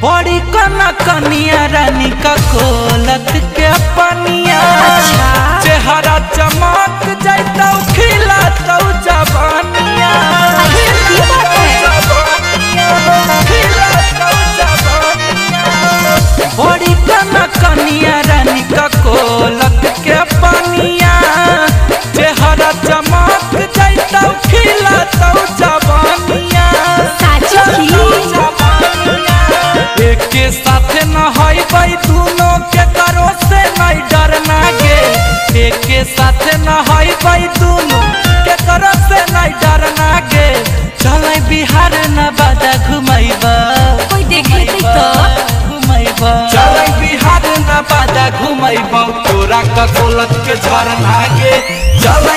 बड़ी कना कनिया रानी का कोलत के पनिया चेहरा चमक जाता खिला तो जवानिया बड़ी कना कनिया रानी का कोलत के पनिया चेहरा चमक जाता खिला तो जवानिया के साथे न हई भाई दोनों के करो से नहीं डरना गे एक के साथे न हई भाई दोनों के करो से नहीं डरना गे चल बिहार न बादा घुमाइबा कोई देखे तो घुमाइबा चल बिहार न बादा घुमाइबा तोरा का कोलत के झरना गे चल